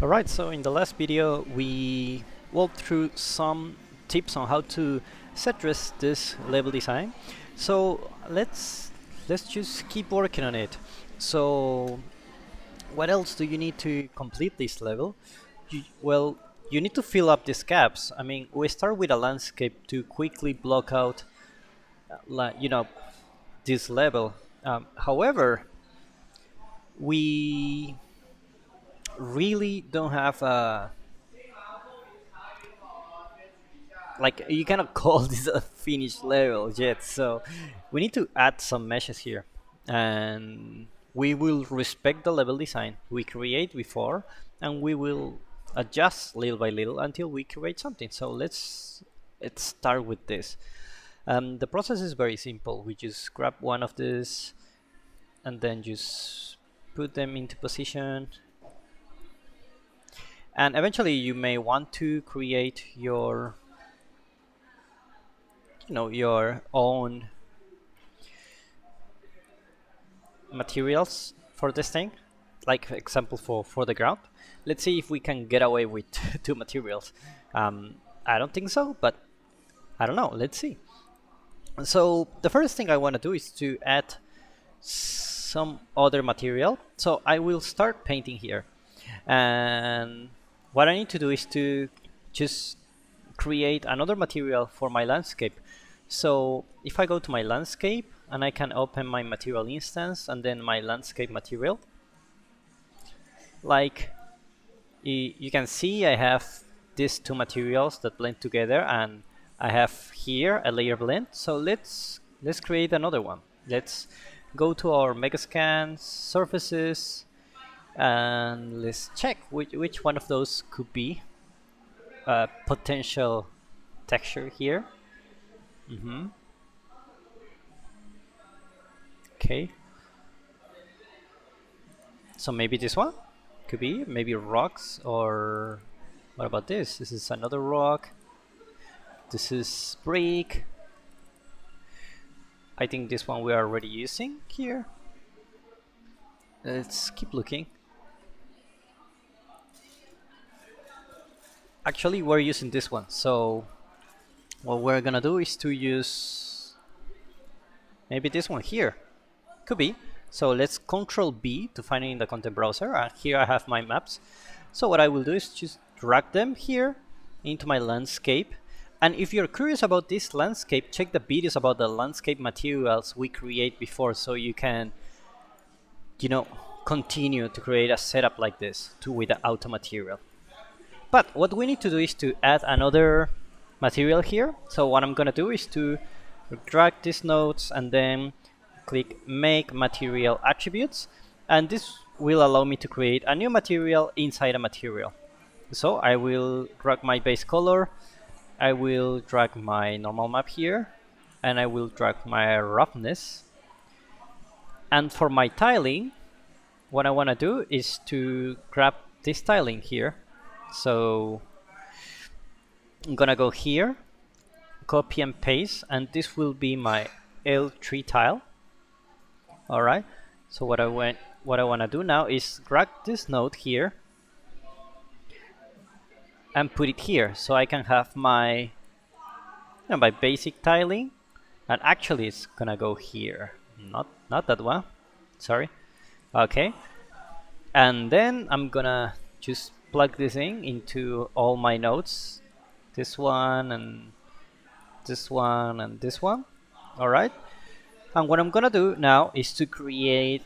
Alright, so in the last video we walked through some tips on how to set dress this level design. So let's just keep working on it. So what else do you need to complete this level? Well, you need to fill up these gaps. I mean, we start with a landscape to quickly block out, this level. However, we really don't have a like you cannot call this a finished level yet, so we need to add some meshes here, and we will respect the level design we create before, and we will adjust little by little until we create something. So let's start with this. The process is very simple. We just grab one of these and then just put them into position, and eventually you may want to create your own materials for this thing, like example for the ground. Let's see if we can get away with two materials. I don't think so, but I don't know. Let's see. So the first thing I want to do is to add some other material. So I will start painting here, and what I need to do is to just create another material for my landscape. So if I go to my landscape and I can open my material instance and then my landscape material, like you can see I have these two materials that blend together, and I have here a layer blend. So let's create another one. Let's go to our Megascan surfaces and let's check which one of those could be a potential texture here. Okay, so maybe this one could be, maybe rocks, or what about this? This is another rock. This is brick. I think this one we are already using here. Let's keep looking. Actually, we're using this one, so what we're gonna do is to use maybe this one here. Could be. So let's Control B to find it in the content browser, and here I have my maps. So what I will do is just drag them here into my landscape. And if you're curious about this landscape, check the videos about the landscape materials we create before, so you can, continue to create a setup like this with the auto material. But what we need to do is to add another material here. So what I'm gonna do is to drag these nodes and then click Make Material Attributes, and this will allow me to create a new material inside a material. So I will drag my base color, I will drag my normal map here, and I will drag my roughness. And for my tiling, what I want to do is to grab this tiling here. So I'm gonna go here, copy and paste, and this will be my L3 tile. All right. So what I want to do now is drag this node here and put it here, so I can have my my basic tiling, and actually it's gonna go here, not that one. Sorry. Okay. And then I'm gonna just plug this in into all my nodes, this one and this one and this one. All right. And what I'm gonna do now is to create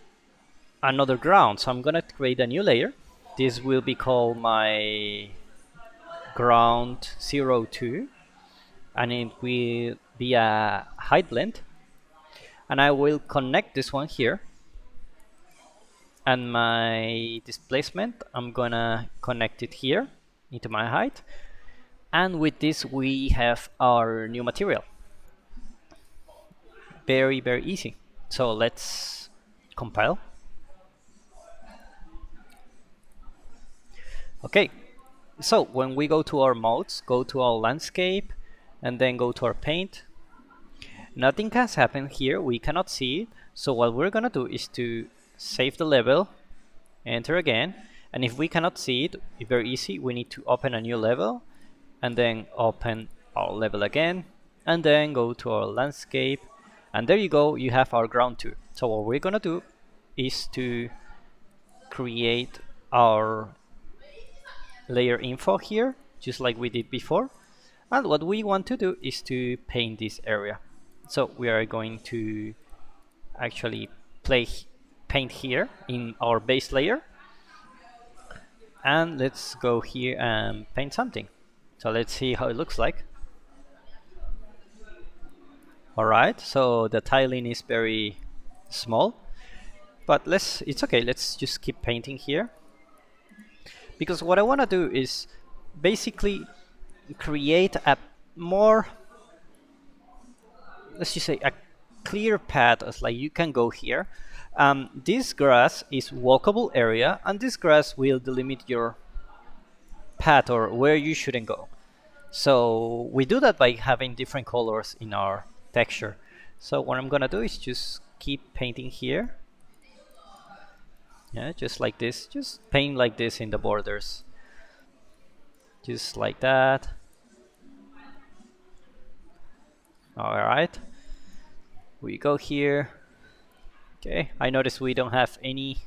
another ground. So I'm gonna create a new layer. This will be called my ground 02, and it will be a height blend. And I will connect this one here. And my displacement, I'm gonna connect it here into my height. And with this, we have our new material. Very, very easy. So let's compile. Okay, so when we go to our modes, go to our landscape, and then go to our paint, nothing has happened here. We cannot see it. So what we're gonna do is to save the level, enter again, And if we cannot see it, it's very easy. We need to open a new level and then open our level again and then go to our landscape. And there you go, you have our ground 2. So what we're gonna do is to create our layer info here, just like we did before. And what we want to do is to paint this area. So we are going to actually paint here in our base layer. And let's go here and paint something. So let's see how it looks like. Alright, so the tiling is very small, but it's okay, let's just keep painting here. Because what I want to do is basically create a more, let's just say, a clear path, as like you can go here. This grass is walkable area, and this grass will delimit your path or where you shouldn't go. So we do that by having different colors in our texture. So what I'm gonna do is just keep painting here. Yeah, just like this. Just paint like this in the borders. Just like that. Alright. We go here. Okay, I notice we don't have any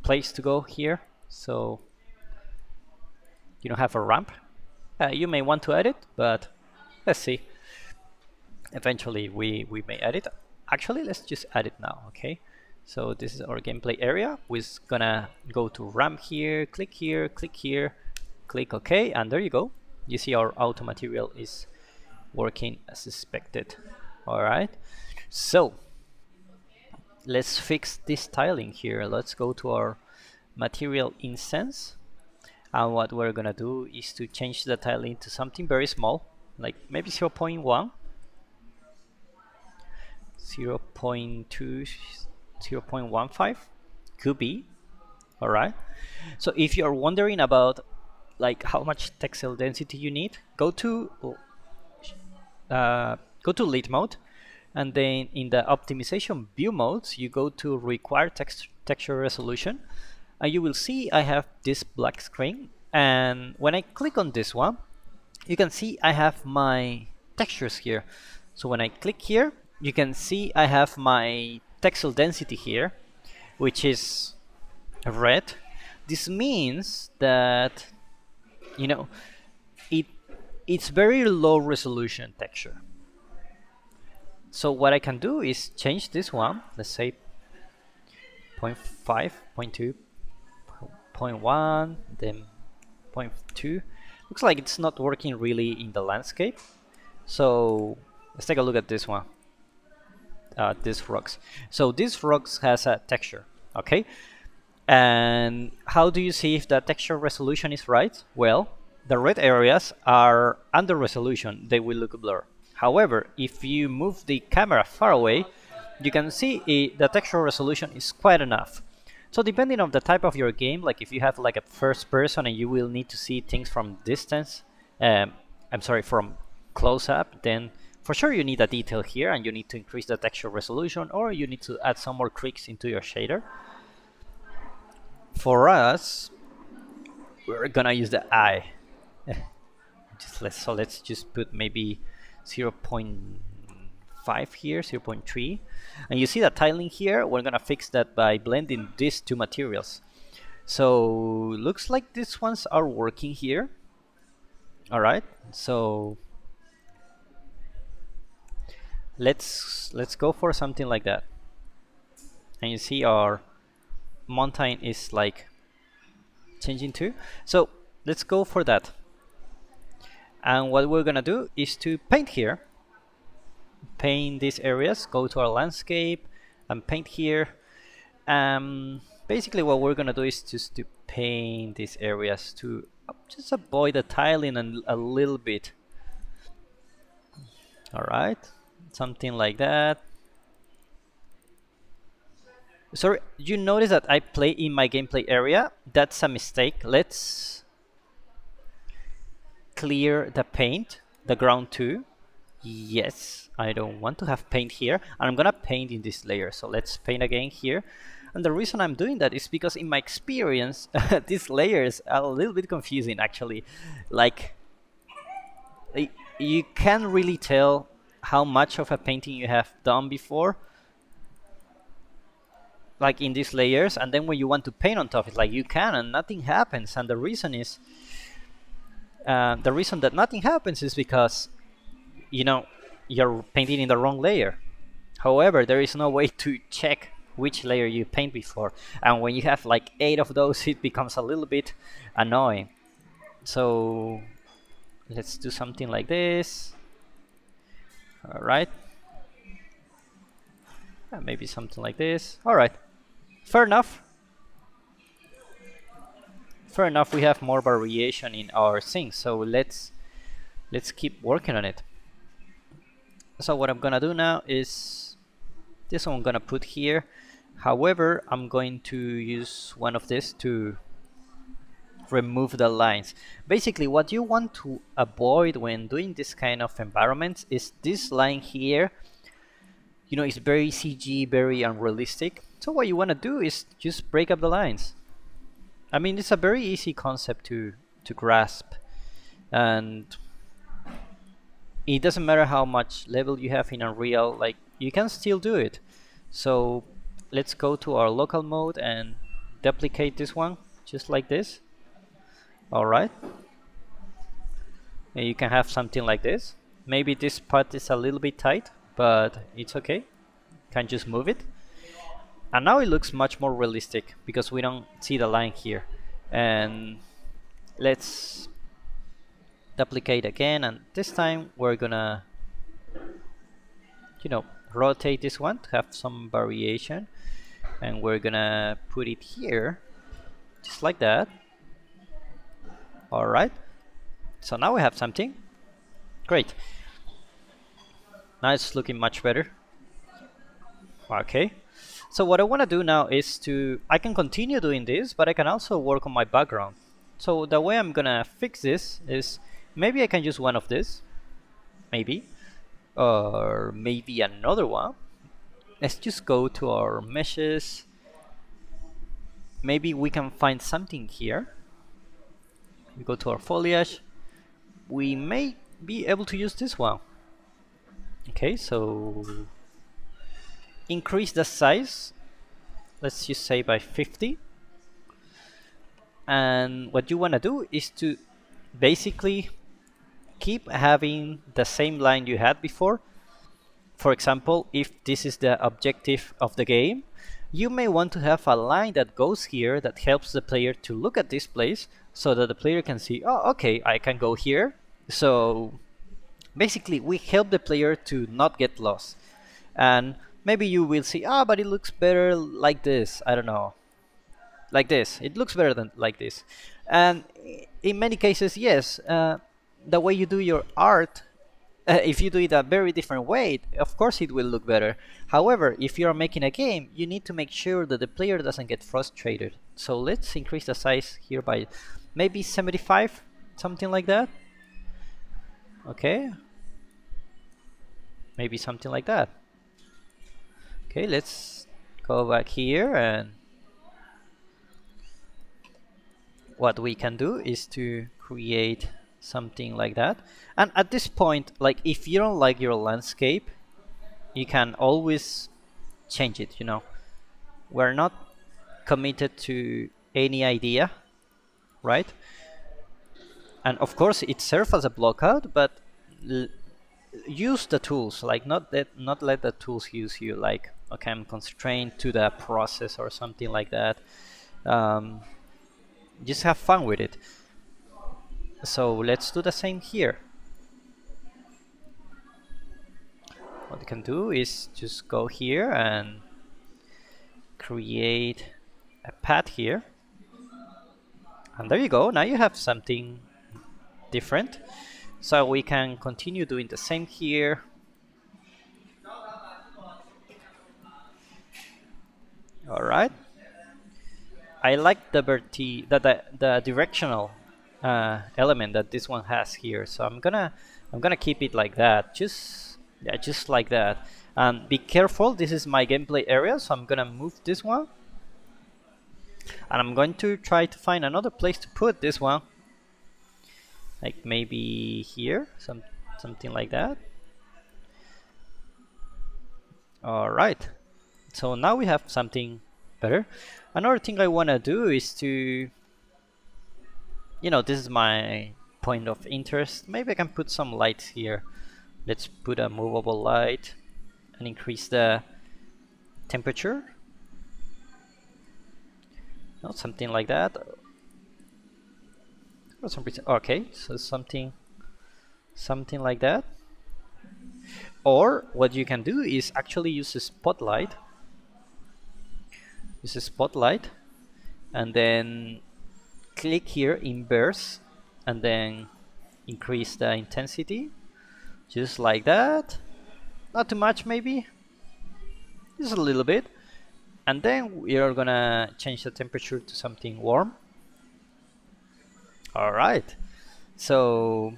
place to go here. So you don't have a ramp. You may want to add it, but let's see. Eventually we may add it. Actually, let's just add it now, okay? So this is our gameplay area. We're gonna go to ramp here, click here, click OK, and there you go. You see our auto material is working as expected. Alright, so let's fix this tiling here. Let's go to our material instance. And what we're gonna do is to change the tiling to something very small, like maybe 0.1, 0.2, 0.15 could be. Alright, so if you're wondering about like how much texel density you need, go to lit mode, and then in the optimization view modes you go to require texture resolution, and you will see I have this black screen, and when I click on this one you can see I have my textures here. So when I click here you can see I have my texel density here, which is red. This means that, you know, it's very low resolution texture. So what I can do is change this one, let's say 0.5, 0.2, 0.1, then 0.2. Looks like it's not working really in the landscape. So let's take a look at this one. This rocks. So this rocks has a texture, okay? And how do you see if the texture resolution is right? Well, the red areas are under resolution, they will look blurred. However, if you move the camera far away, you can see the texture resolution is quite enough. So depending on the type of your game, like if you have like a first person and you will need to see things from distance, from close up, then for sure you need a detail here and you need to increase the texture resolution, or you need to add some more creeks into your shader. For us, we're gonna use the eye. Let's just put maybe 0.5 here, 0.3, and you see that tiling here. We're gonna fix that by blending these two materials. So looks like these ones are working here. All right, so let's go for something like that. And you see our mountain is like changing too. So let's go for that. And what we're gonna do is to paint here, paint these areas, go to our landscape and paint here. Basically what we're gonna do is just to paint these areas to just avoid the tiling a little bit. Alright, something like that. Sorry, you notice that I play in my gameplay area? That's a mistake. Let's clear the paint, the ground too. Yes, I don't want to have paint here, and I'm gonna paint in this layer. So let's paint again here, And the reason I'm doing that is because in my experience, these layers are a little bit confusing actually. Like, you can't really tell how much of a painting you have done before, like in these layers, and then when you want to paint on top, it's like you can and nothing happens. And the reason is, the reason that nothing happens is because, you know, you're painting in the wrong layer. However, there is no way to check which layer you paint before, and when you have like 8 of those, it becomes a little bit annoying. So let's do something like this. All right, maybe something like this. All right, fair enough. Fair enough. We have more variation in our things, so let's keep working on it. So what I'm gonna do now is this one I'm gonna put here. However, I'm going to use one of this to remove the lines. Basically, what you want to avoid when doing this kind of environments is this line here. You know, it's very CG, very unrealistic. So what you want to do is just break up the lines. I mean, it's a very easy concept to grasp, and it doesn't matter how much level you have in Unreal, like you can still do it. So let's go to our local mode and duplicate this one just like this. All right, and you can have something like this. Maybe this part is a little bit tight, but it's okay. Can just move it, and now it looks much more realistic because we don't see the line here. And let's duplicate again, and this time we're gonna, you know, rotate this one to have some variation, and we're gonna put it here just like that. All right, so now we have something great. Now it's looking much better. Okay, so what I want to do now is I can continue doing this, but I can also work on my background. So the way I'm gonna fix this is, maybe I can use one of this, maybe, or maybe another one. Let's just go to our meshes. Maybe we can find something here. We go to our foliage. We may be able to use this one. Okay, so increase the size. Let's just say by 50. And what you want to do is to basically keep having the same line you had before. For example, if this is the objective of the game, you may want to have a line that goes here that helps the player to look at this place, so that the player can see, oh, okay, I can go here. So basically, we help the player to not get lost. And maybe you will see, but it looks better like this. I don't know. Like this. It looks better than like this. And in many cases, yes, the way you do your art, if you do it a very different way, of course it will look better. However, if you are making a game, you need to make sure that the player doesn't get frustrated. So let's increase the size here by maybe 75, something like that. Okay. Maybe something like that. Okay, let's go back here, and what we can do is to create something like that. And at this point, like, if you don't like your landscape, you can always change it, you know. We're not committed to any idea, right? And of course it serves as a blockout, but use the tools, like not let the tools use you, like, okay, I'm constrained to the process or something like that. Just have fun with it. So let's do the same here. What we can do is just go here and create a path here, and there you go. Now you have something different. So we can continue doing the same here. All right. I like the directional element that this one has here. So I'm gonna keep it like that. Just like that. Be careful. This is my gameplay area, so I'm gonna move this one. And I'm going to try to find another place to put this one, like maybe here, something like that. All right, so now we have something better. Another thing I want to do is to, this is my point of interest. Maybe I can put some lights here. Let's put a movable light and increase the temperature. No, something like that. For some reason, okay, so something like that. Or what you can do is actually use a spotlight. Use a spotlight, and then click here in burst, and then increase the intensity, just like that. Not too much, maybe, just a little bit. And then we are gonna change the temperature to something warm. All right, so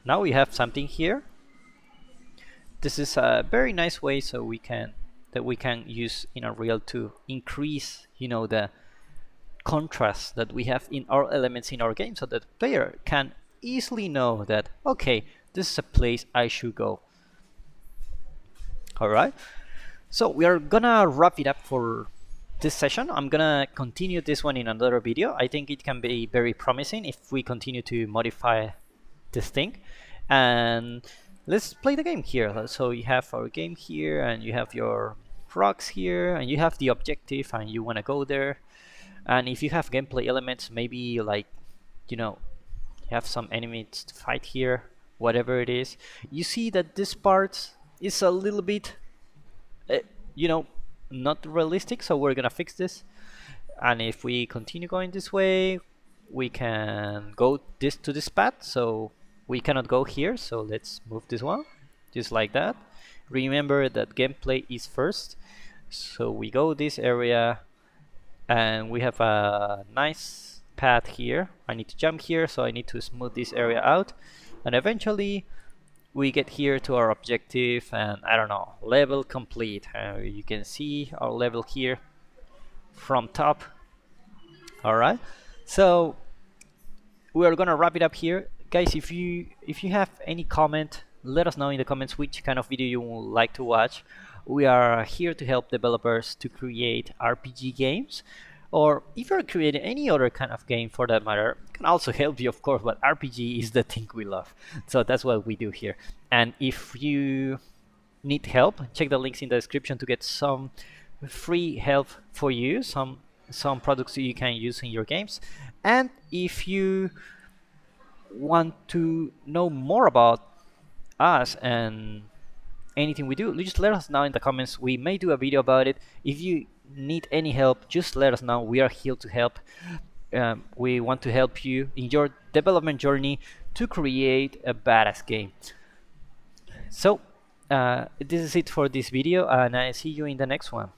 now we have something here. This is a very nice way so we can use in Unreal to increase, the contrast that we have in our elements in our game, so that the player can easily know that, okay, this is a place I should go. All right, so we are gonna wrap it up for this session. I'm gonna continue this one in another video. I think it can be very promising if we continue to modify this thing. And let's play the game here. So you have our game here, and you have your rocks here, and you have the objective, and you want to go there. And if you have gameplay elements, maybe like, you have some enemies to fight here, whatever it is. You see that this part is a little bit, not realistic, so we're gonna fix this. And if we continue going this way, we can go to this path, so we cannot go here, so let's move this one, just like that. Remember that gameplay is first, so we go this area, and we have a nice path here. I need to jump here, so I need to smooth this area out, and eventually we get here to our objective, and I don't know, level complete. You can see our level here from top. All right, so we are gonna wrap it up here, guys. If you have any comment, let us know in the comments which kind of video you would like to watch. We are here to help developers to create RPG games, or if you're creating any other kind of game for that matter, can also help you, of course, but RPG is the thing we love, so that's what we do here. And if you need help, check the links in the description to get some free help for you, some products that you can use in your games. And if you want to know more about us and anything we do, just let us know in the comments. We may do a video about it. If you need any help, just let us know. We are here to help. We want to help you in your development journey to create a badass game. So this is it for this video, and I see you in the next one.